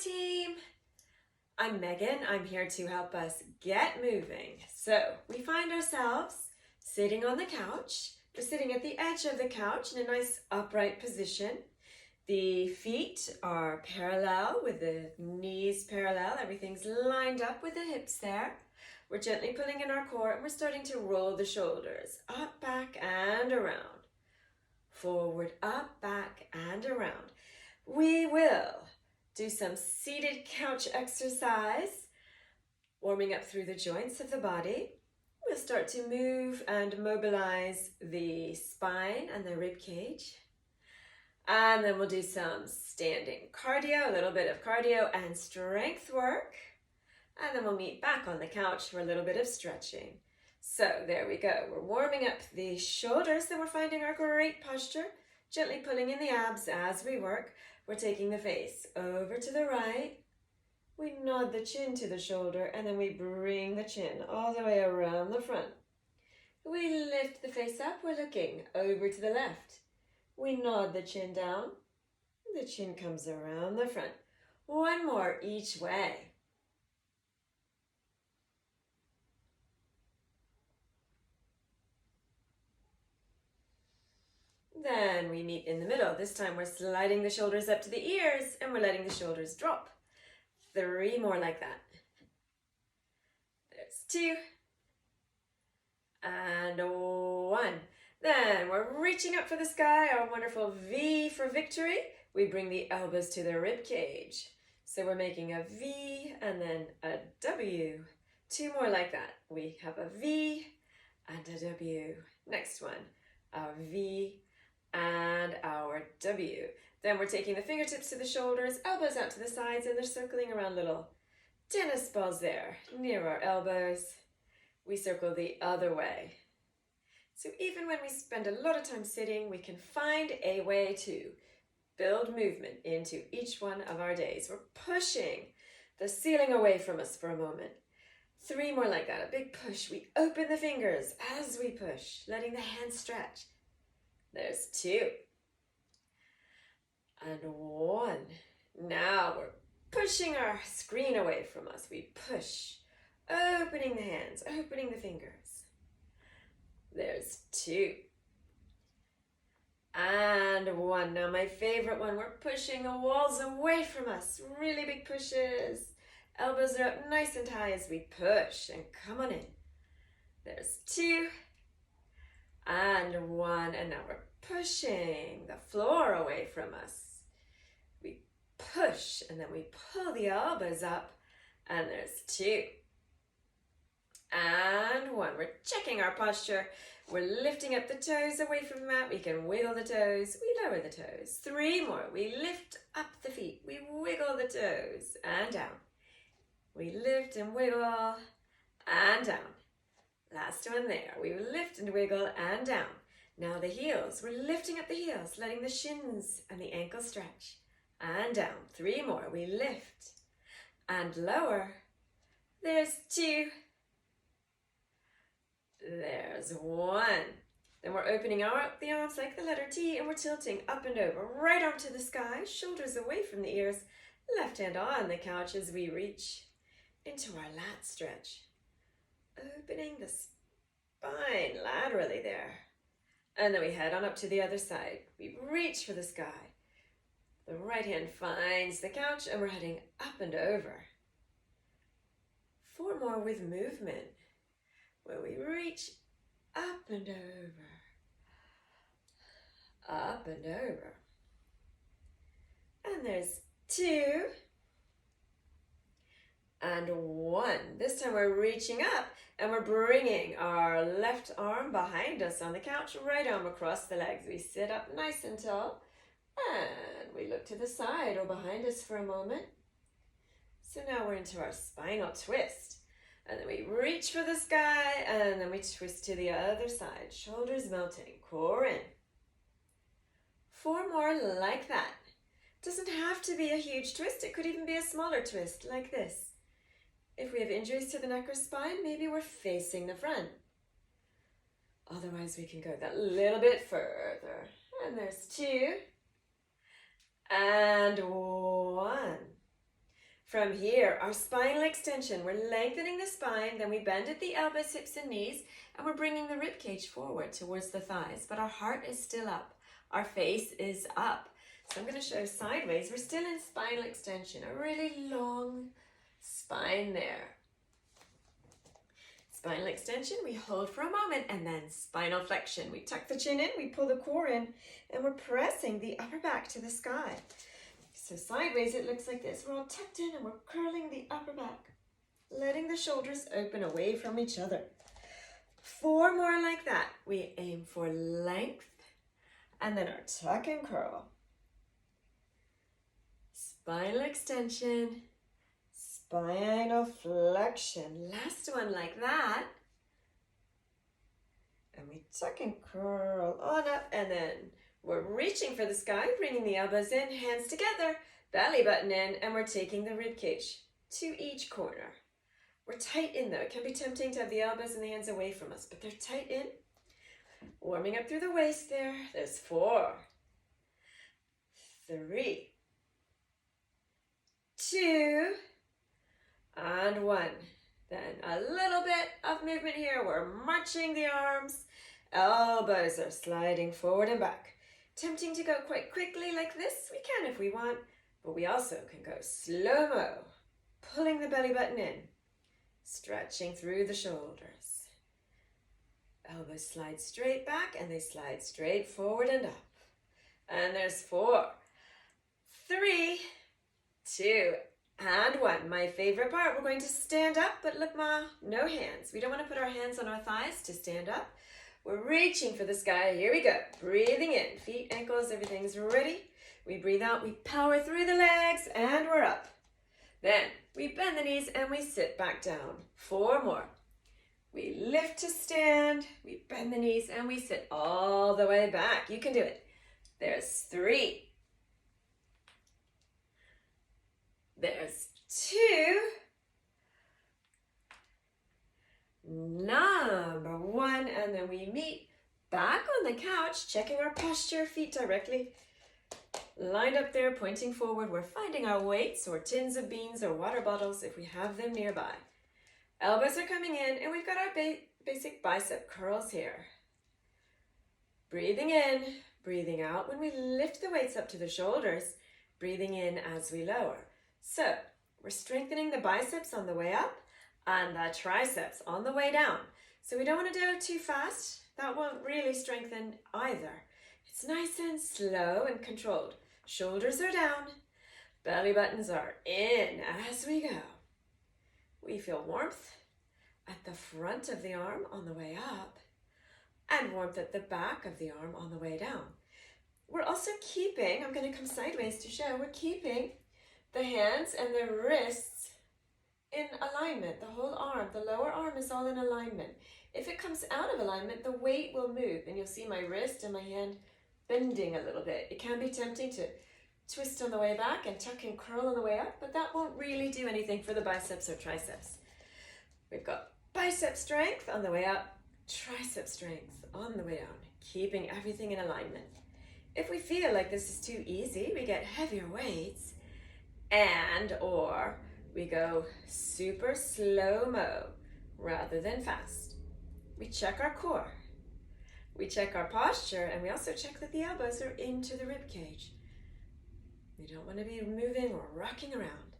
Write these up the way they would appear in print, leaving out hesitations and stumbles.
team. I'm Megan. I'm here to help us get moving. So we find ourselves sitting on the couch. We're sitting at the edge of the couch in a nice upright position. The feet are parallel with the knees parallel. Everything's lined up with the hips there. We're gently pulling in our core and we're starting to roll the shoulders up, back, and around. Forward, up, back, and around. We will do some seated couch exercise, warming up through the joints of the body. We'll start to move and mobilize the spine and the rib cage. And then we'll do some standing cardio, a little bit of cardio and strength work. And then we'll meet back on the couch for a little bit of stretching. So there we go. We're warming up the shoulders, then we're finding our great posture, gently pulling in the abs as we work. We're taking the face over to the right. We nod the chin to the shoulder, and then we bring the chin all the way around the front. We lift the face up. We're looking over to the left. We nod the chin down. The chin comes around the front. One more each way. Then we meet in the middle. This time we're sliding the shoulders up to the ears and we're letting the shoulders drop. 3 more like that. There's 2. And 1. Then we're reaching up for the sky, our wonderful V for victory. We bring the elbows to the rib cage. So we're making a V and then a W. 2 more like that. We have a V and a W. Next one, a V and our W. Then we're taking the fingertips to the shoulders, elbows out to the sides, and they're circling around little tennis balls there near our elbows. We circle the other way. So even when we spend a lot of time sitting, we can find a way to build movement into each one of our days. We're pushing the ceiling away from us for a moment. 3 more like that, a big push. We open the fingers as we push, letting the hands stretch. There's 2. And 1. Now we're pushing our screen away from us. We push, opening the hands, opening the fingers. There's 2. And 1. Now my favorite one, we're pushing the walls away from us. Really big pushes. Elbows are up nice and high as we push and come on in. There's 2. And 1. And now we're pushing the floor away from us. We push and then we pull the elbows up, and there's 2. And 1. We're checking our posture. We're lifting up the toes away from the mat. We can wiggle the toes. We lower the toes. 3 more. We lift up the feet. We wiggle the toes and down. We lift and wiggle and down. Last one there. We lift and wiggle and down. Now the heels. We're lifting up the heels, letting the shins and the ankles stretch. And down. 3 more. We lift and lower. There's 2. There's 1. Then we're opening out the arms like the letter T, and we're tilting up and over, right arm to the sky, shoulders away from the ears, left hand on the couch as we reach into our lat stretch. Opening the spine laterally there. And then we head on up to the other side. We reach for the sky. The right hand finds the couch and we're heading up and over. 4 more with movement, where we reach up and over, up and over. And there's 2 and 1. This time we're reaching up and we're bringing our left arm behind us on the couch, right arm across the legs. We sit up nice and tall and we look to the side or behind us for a moment. So now we're into our spinal twist. And then we reach for the sky, and then we twist to the other side. Shoulders melting, core in. 4 more like that. Doesn't have to be a huge twist. It could even be a smaller twist, like this. If we have injuries to the neck or spine, maybe we're facing the front. Otherwise, we can go that little bit further. And there's 2. And 1. From here, our spinal extension, we're lengthening the spine, then we bend at the elbows, hips, and knees, and we're bringing the rib cage forward towards the thighs, but our heart is still up. Our face is up. So I'm going to show sideways. We're still in spinal extension, a really long spine there. Spinal extension, we hold for a moment, and then spinal flexion. We tuck the chin in, we pull the core in, and we're pressing the upper back to the sky. So sideways, it looks like this. We're all tucked in and we're curling the upper back, letting the shoulders open away from each other. 4 more like that. We aim for length and then our tuck and curl. Spinal extension, spinal flexion. Last one like that. And we tuck and curl on up, and then we're reaching for the sky, bringing the elbows in, hands together, belly button in, and we're taking the rib cage to each corner. We're tight in though. It can be tempting to have the elbows and the hands away from us, but they're tight in. Warming up through the waist there. There's 4, 3, 2, and 1. Then a little bit of movement here. We're marching the arms. Elbows are sliding forward and back. Tempting to go quite quickly like this. We can if we want, but we also can go slow-mo. Pulling the belly button in. Stretching through the shoulders. Elbows slide straight back and they slide straight forward and up. And there's 4, 3, 2, and 1. My favorite part. We're going to stand up, but look, Ma, no hands. We don't want to put our hands on our thighs to stand up. We're reaching for the sky. Here we go. Breathing in. Feet, ankles, everything's ready. We breathe out. We power through the legs, and we're up. Then we bend the knees and we sit back down. 4 more. We lift to stand. We bend the knees and we sit all the way back. You can do it. There's 3. There's 2. Number 1, and then we meet back on the couch, checking our posture, feet directly lined up there, pointing forward. We're finding our weights or tins of beans or water bottles if we have them nearby. Elbows are coming in, and we've got our basic bicep curls here. Breathing in, breathing out when we lift the weights up to the shoulders, breathing in as we lower. So we're strengthening the biceps on the way up and the triceps on the way down. So we don't want to do it too fast. That won't really strengthen either. It's nice and slow and controlled. Shoulders are down. Belly buttons are in as we go. We feel warmth at the front of the arm on the way up and warmth at the back of the arm on the way down. We're also keeping, I'm going to come sideways to show, we're keeping the hands and the wrists in alignment. The whole arm, the lower arm is all in alignment. If it comes out of alignment, the weight will move, and you'll see my wrist and my hand bending a little bit. It can be tempting to twist on the way back and tuck and curl on the way up, but that won't really do anything for the biceps or triceps. We've got bicep strength on the way up, tricep strength on the way down, keeping everything in alignment. If we feel like this is too easy, we get heavier weights and or we go super slow-mo rather than fast. We check our core. We check our posture, and we also check that the elbows are into the rib cage. We don't want to be moving or rocking around.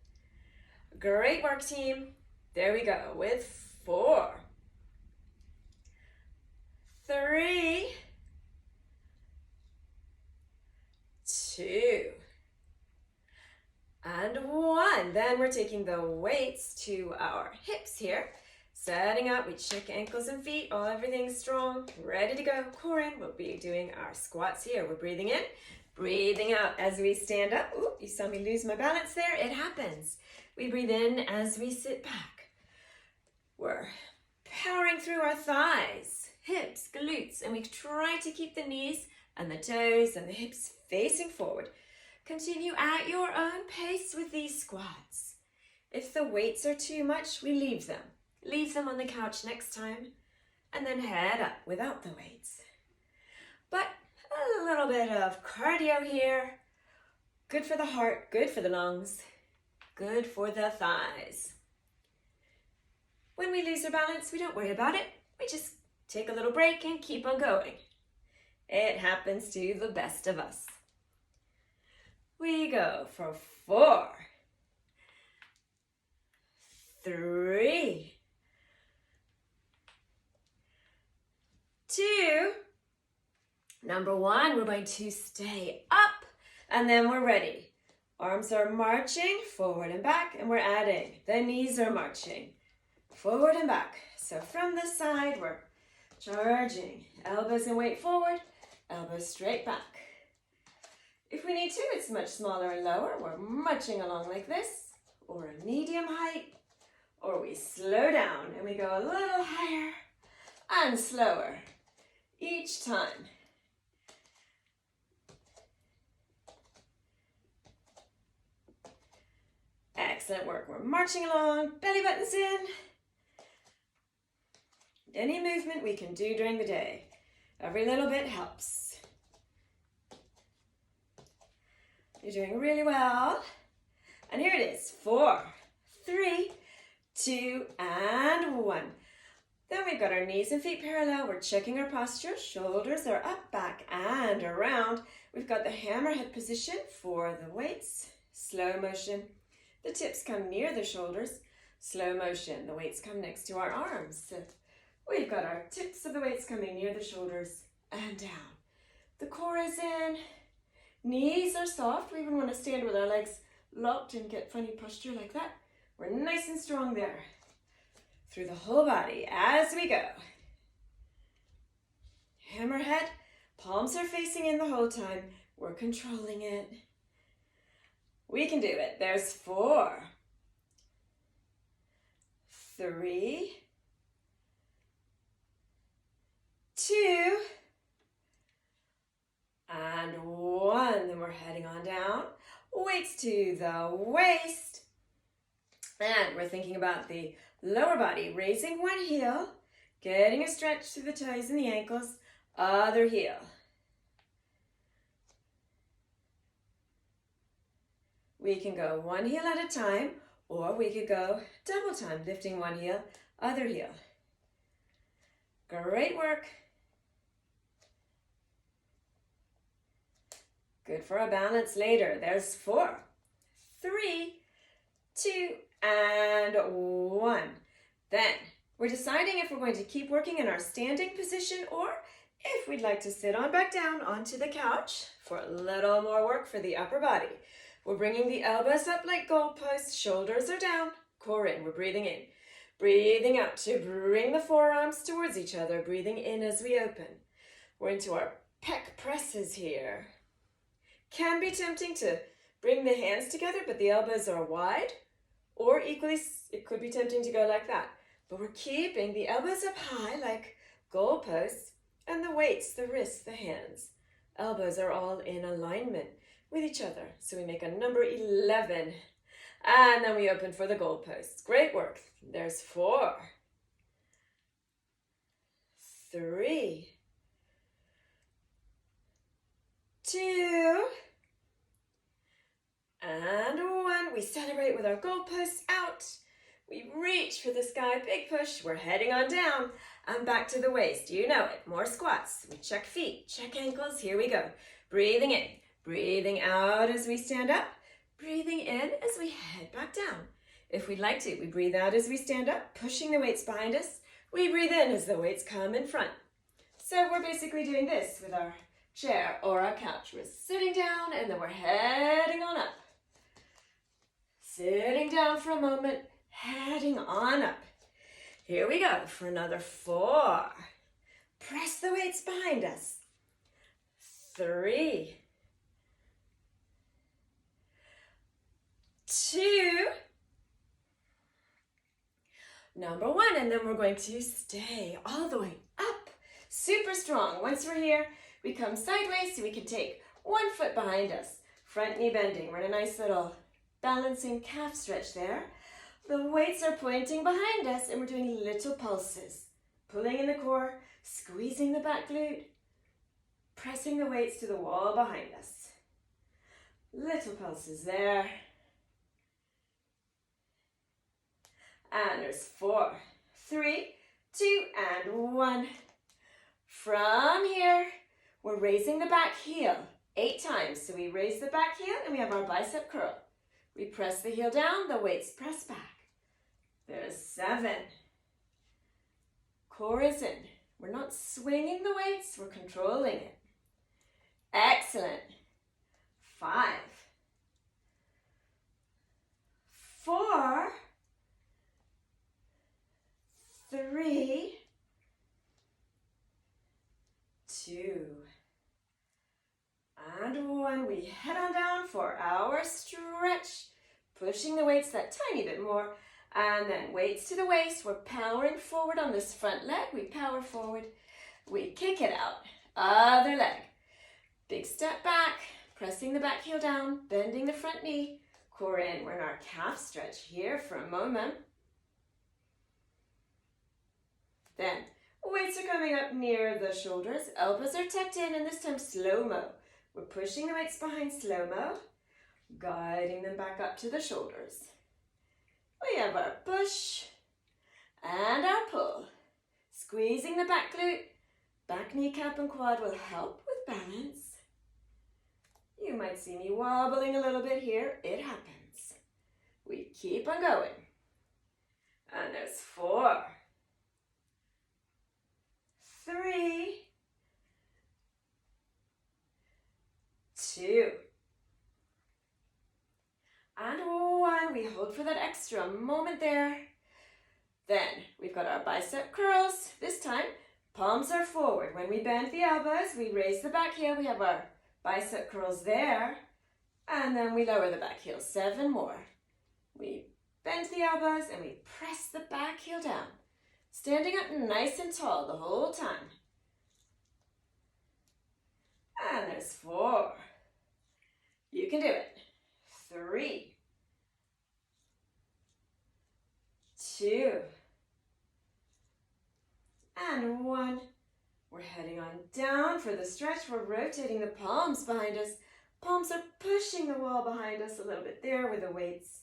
Great work, team. There we go with 4, 3, 2, and 1. Then we're taking the weights to our hips here. Setting up, we check ankles and feet, everything's strong, ready to go. Core in, we'll be doing our squats here. We're breathing in, breathing out as we stand up. Ooh, you saw me lose my balance there, it happens. We breathe in as we sit back. We're powering through our thighs, hips, glutes, and we try to keep the knees and the toes and the hips facing forward. Continue at your own pace with these squats. If the weights are too much, we leave them. Leave them on the couch next time, and then head up without the weights. But a little bit of cardio here. Good for the heart, good for the lungs, good for the thighs. When we lose our balance, we don't worry about it. We just take a little break and keep on going. It happens to the best of us. We go for 4, 3, 2. Number 1, we're going to stay up and then we're ready. Arms are marching forward and back and we're adding. The knees are marching forward and back. So from the side, we're charging. Elbows and weight forward, elbows straight back. If we need to, it's much smaller and lower. We're marching along like this, or a medium height, or we slow down and we go a little higher and slower each time. Excellent work. We're marching along, belly buttons in. Any movement we can do during the day. Every little bit helps. You're doing really well. And here it is. 4, 3, 2, and 1. Then we've got our knees and feet parallel. We're checking our posture. Shoulders are up, back, and around. We've got the hammerhead position for the weights. Slow motion. The tips come near the shoulders. Slow motion. The weights come next to our arms. So we've got our tips of the weights coming near the shoulders and down. The core is in. Knees are soft. We even want to stand with our legs locked and get funny posture like that. We're nice and strong there. Through the whole body as we go. Hammerhead, palms are facing in the whole time. We're controlling it. We can do it. There's 4, 3, 2, and 1. Then we're heading on down. Weights to the waist. And we're thinking about the lower body, raising one heel, getting a stretch through the toes and the ankles, other heel. We can go one heel at a time, or we could go double time, lifting one heel, other heel. Great work. Good for a balance later. There's 4, 3, 2, and 1. Then we're deciding if we're going to keep working in our standing position or if we'd like to sit on back down onto the couch for a little more work for the upper body. We're bringing the elbows up like goalposts, shoulders are down, core in. We're breathing in. Breathing out to bring the forearms towards each other, breathing in as we open. We're into our pec presses here. Can be tempting to bring the hands together, but the elbows are wide, or equally, it could be tempting to go like that. But we're keeping the elbows up high like goalposts, and the weights, the wrists, the hands. Elbows are all in alignment with each other. So we make a number 11. And then we open for the goalposts. Great work. There's 4, 3, 2, and 1. We celebrate with our goalposts out. We reach for the sky, big push. We're heading on down and back to the waist. You know it. More squats. We check feet, check ankles. Here we go. Breathing in, breathing out as we stand up, breathing in as we head back down. If we'd like to, we breathe out as we stand up, pushing the weights behind us. We breathe in as the weights come in front. So we're basically doing this with our chair or our couch. We're sitting down and then we're heading on up. Sitting down for a moment, heading on up. Here we go for another 4. Press the weights behind us. 3, 2, number 1, and then we're going to stay all the way up, super strong. Once we're here, we come sideways so we can take one foot behind us, front knee bending. We're in a nice little balancing calf stretch there. The weights are pointing behind us and we're doing little pulses, pulling in the core, squeezing the back glute, pressing the weights to the wall behind us. Little pulses there. And there's 4, 3, 2, and 1. From here, we're raising the back heel 8 times. So we raise the back heel and we have our bicep curl. We press the heel down, the weights press back. There's 7. Core is in. We're not swinging the weights, we're controlling it. Excellent. 5, 4, 3, 2, and 1. We head on down for our stretch, pushing the weights that tiny bit more, and then weights to the waist. We're powering forward on this front leg. We power forward, we kick it out, other leg. Big step back, pressing the back heel down, bending the front knee, core in. We're in our calf stretch here for a moment. Then weights are coming up near the shoulders, elbows are tucked in, and this time slow-mo. We're pushing the weights behind slow-mo, guiding them back up to the shoulders. We have our push and our pull. Squeezing the back glute, back kneecap and quad will help with balance. You might see me wobbling a little bit here. It happens. We keep on going. And there's 4, 3, 2, and 1. We hold for that extra moment there. Then we've got our bicep curls. This time, palms are forward. When we bend the elbows, we raise the back heel. We have our bicep curls there. And then we lower the back heel. 7 more. We bend the elbows and we press the back heel down. Standing up nice and tall the whole time. And there's 4. You can do it. 3, 2, and 1. We're heading on down for the stretch. We're rotating the palms behind us. Palms are pushing the wall behind us a little bit there with the weights.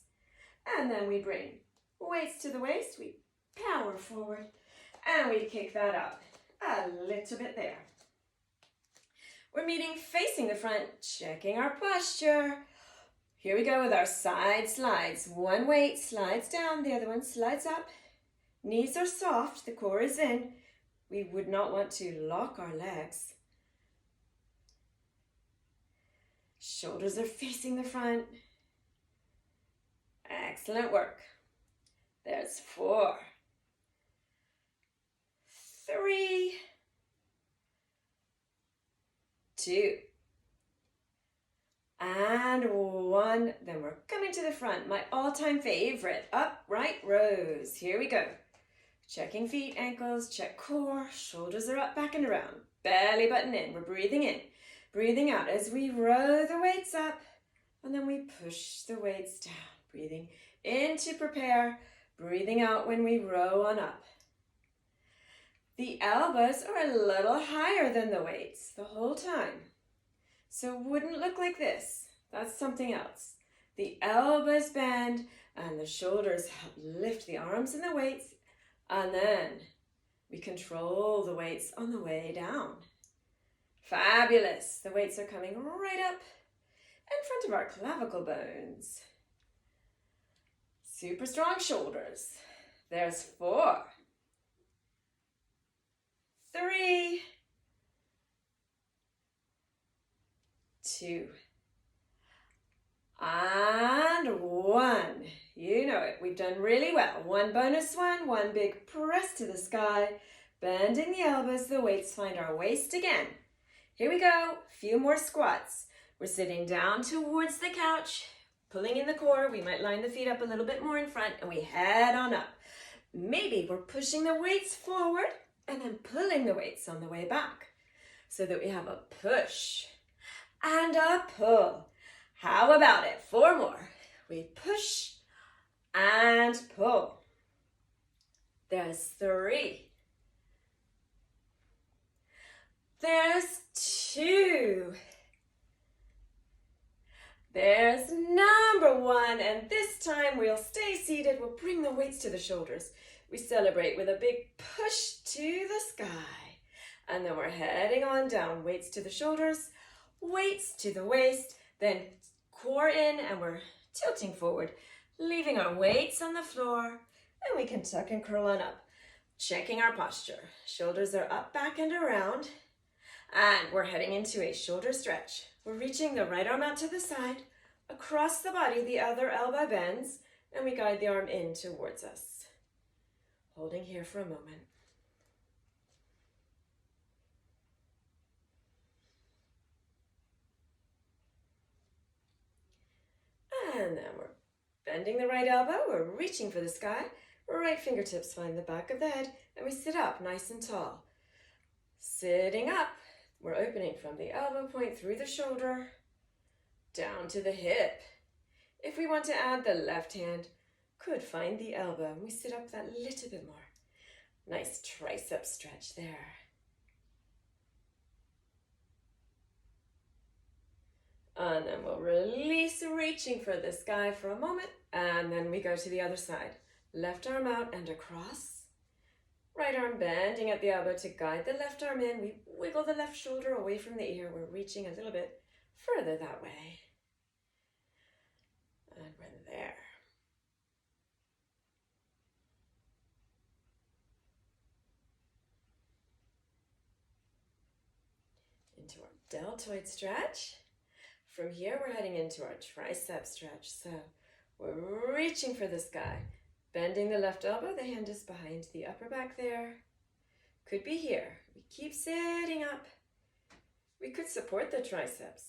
And then we bring weights to the waist. We power forward and we kick that up a little bit there. We're meeting facing the front, checking our posture. Here we go with our side slides. One weight slides down, the other one slides up. Knees are soft, the core is in. We would not want to lock our legs. Shoulders are facing the front. Excellent work. There's 4, 3, 2, and 1. Then we're coming to the front. My all-time favorite, upright rows. Here we go. Checking feet, ankles, check core. Shoulders are up, back and around. Belly button in. We're breathing in. Breathing out as we row the weights up. And then we push the weights down. Breathing in to prepare. Breathing out when we row on up. The elbows are a little higher than the weights the whole time. So it wouldn't look like this. That's something else. The elbows bend and the shoulders help lift the arms and the weights. And then we control the weights on the way down. Fabulous. The weights are coming right up in front of our clavicle bones. Super strong shoulders. There's 4, 3, 2, and 1. You know it. We've done really well. One bonus one big press to the sky, bending the elbows, the weights find our waist again. Here we go. A few more squats. We're sitting down towards the couch, pulling in the core. We might line the feet up a little bit more in front and we head on up. Maybe we're pushing the weights forward and then pulling the weights on the way back so that we have a push and a pull. How about it? 4 more. We push and pull. There's 3. There's 2. There's number 1, and this time we'll stay seated, we'll bring the weights to the shoulders. We celebrate with a big push to the sky. And then we're heading on down, weights to the shoulders, weights to the waist, then core in and we're tilting forward, leaving our weights on the floor, and we can tuck and curl on up. Checking our posture. Shoulders are up, back, and around. And we're heading into a shoulder stretch. We're reaching the right arm out to the side. Across the body, the other elbow bends, and we guide the arm in towards us. Holding here for a moment. And then we're bending the right elbow. We're reaching for the sky. Right fingertips find the back of the head, and we sit up nice and tall. Sitting up, we're opening from the elbow point through the shoulder, down to the hip. If we want to add the left hand, could find the elbow, and we sit up that little bit more. Nice tricep stretch there. And then we'll release, reaching for the sky for a moment, and then we go to the other side. Left arm out and across. Right arm bending at the elbow to guide the left arm in. We wiggle the left shoulder away from the ear. We're reaching a little bit further that way. And we're there. Into our deltoid stretch. From here, we're heading into our tricep stretch. So we're reaching for the sky. Bending the left elbow, the hand is behind the upper back there. Could be here. We keep sitting up. We could support the triceps.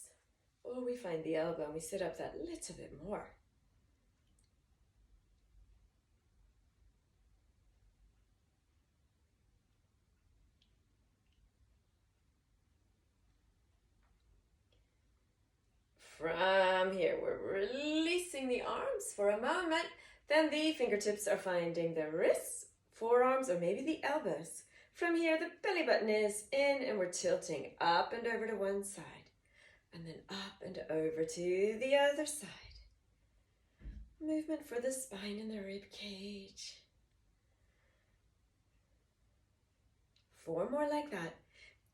Or we find the elbow and we sit up that little bit more. From here, we're releasing the arms for a moment. Then the fingertips are finding the wrists, forearms, or maybe the elbows. From here, the belly button is in and we're tilting up and over to one side. And then up and over to the other side. Movement for the spine and the rib cage. 4 more like that.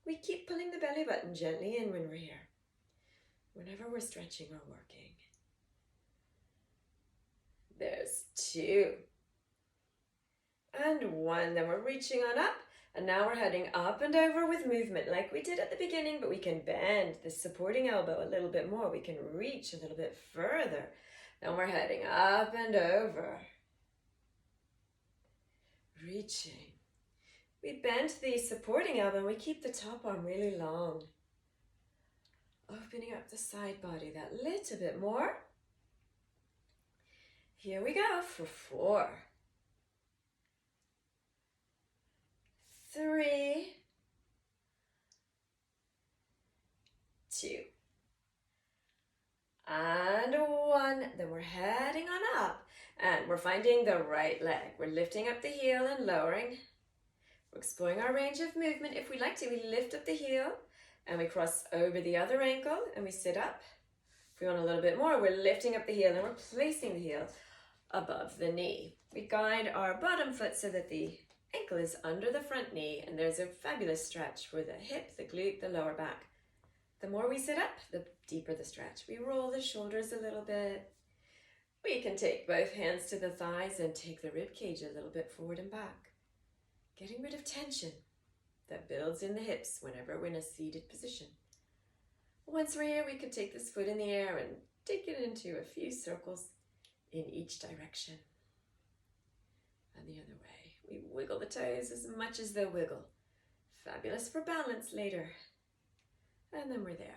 We keep pulling the belly button gently in when we're here. Whenever we're stretching or working. There's 2. And 1. Then we're reaching on up. And now we're heading up and over with movement like we did at the beginning, but we can bend the supporting elbow a little bit more. We can reach a little bit further. Then we're heading up and over. Reaching. We bend the supporting elbow and we keep the top arm really long. Opening up the side body that little bit more. Here we go for 4, 3, 2, and 1. Then we're heading on up and we're finding the right leg. We're lifting up the heel and lowering. We're exploring our range of movement. If we like to, we lift up the heel and we cross over the other ankle and we sit up. If we want a little bit more, we're lifting up the heel and we're placing the heel above the knee. We guide our bottom foot so that the ankle is under the front knee, and there's a fabulous stretch for the hip, the glute, the lower back. The more we sit up, the deeper the stretch. We roll the shoulders a little bit. We can take both hands to the thighs and take the rib cage a little bit forward and back. Getting rid of tension that builds in the hips whenever we're in a seated position. Once we're here, we can take this foot in the air and take it into a few circles in each direction. And the other way. We wiggle the toes as much as they'll wiggle. Fabulous for balance later. And then we're there.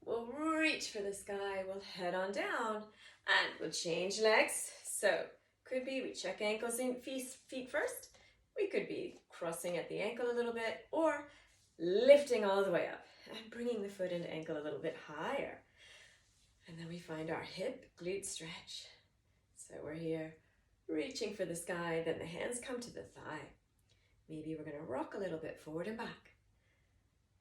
We'll reach for the sky. We'll head on down and we'll change legs. So could be we check ankles and feet first. We could be crossing at the ankle a little bit or lifting all the way up and bringing the foot and ankle a little bit higher. And then we find our hip glute stretch. So we're here reaching for the sky, then the hands come to the thigh. Maybe we're going to rock a little bit forward and back.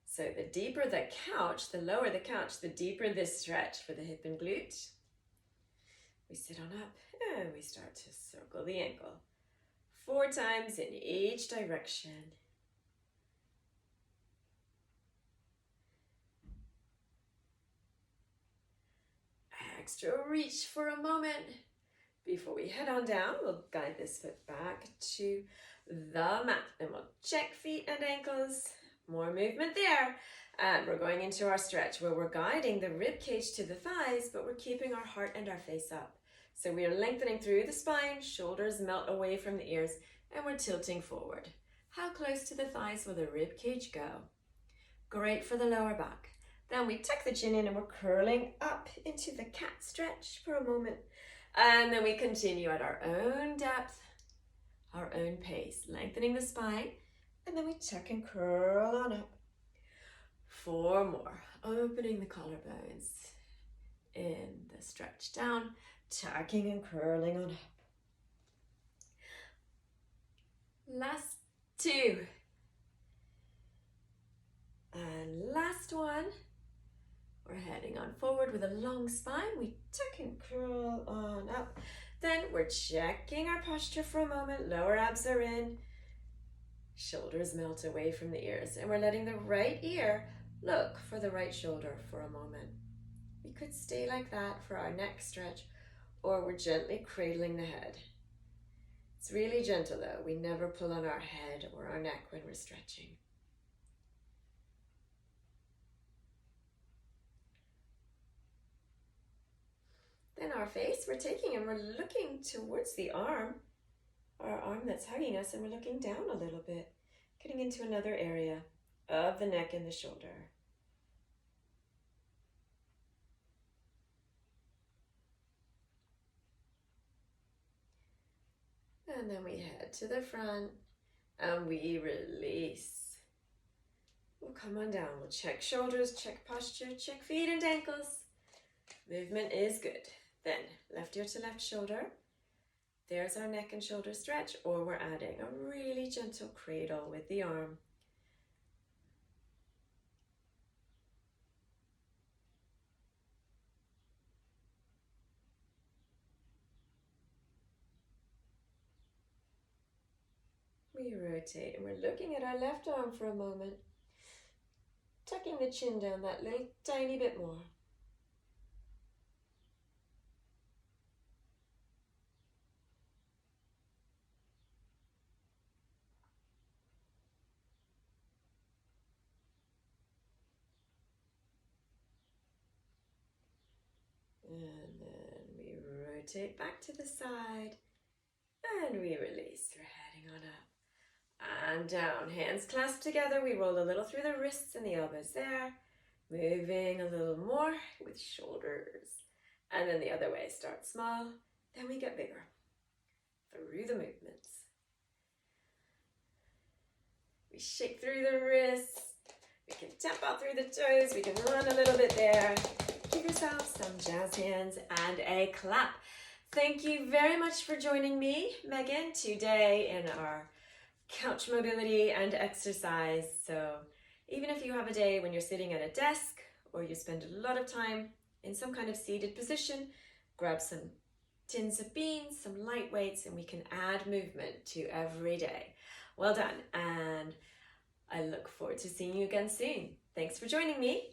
So the deeper the couch, the lower the couch, the deeper this stretch for the hip and glute. We sit on up and we start to circle the ankle. 4 times in each direction. Extra reach for a moment. Before we head on down, we'll guide this foot back to the mat and we'll check feet and ankles. More movement there. And we're going into our stretch where we're guiding the rib cage to the thighs, but we're keeping our heart and our face up. So we are lengthening through the spine, shoulders melt away from the ears, and we're tilting forward. How close to the thighs will the rib cage go? Great for the lower back. Then we tuck the chin in and we're curling up into the cat stretch for a moment. And then we continue at our own depth, our own pace, lengthening the spine, and then we tuck and curl on up. 4 more, opening the collarbones in the stretch down, tucking and curling on up. Last 2. And last one. We're heading on forward with a long spine. We tuck and curl on up. Then we're checking our posture for a moment. Lower abs are in. Shoulders melt away from the ears. And we're letting the right ear look for the right shoulder for a moment. We could stay like that for our neck stretch, or we're gently cradling the head. It's really gentle though. We never pull on our head or our neck when we're stretching. Then our face, we're taking and we're looking towards the arm, our arm that's hugging us, and we're looking down a little bit, getting into another area of the neck and the shoulder. And then we head to the front and we release. We'll come on down. We'll check shoulders, check posture, check feet and ankles. Movement is good. Then left ear to left shoulder. There's our neck and shoulder stretch, or we're adding a really gentle cradle with the arm. We rotate and we're looking at our left arm for a moment, tucking the chin down that little tiny bit more. And then we rotate back to the side and we release. We're heading on up and down. Hands clasped together. We roll a little through the wrists and the elbows there. Moving a little more with shoulders. And then the other way. Start small, then we get bigger through the movements. We shake through the wrists. We can tap out through the toes. We can run a little bit there. Give yourself some jazz hands and a clap. Thank you very much for joining me, Megan, today in our couch mobility and exercise. So even if you have a day when you're sitting at a desk or you spend a lot of time in some kind of seated position, grab some tins of beans, some light weights, and we can add movement to every day. Well done, and I look forward to seeing you again soon. Thanks for joining me.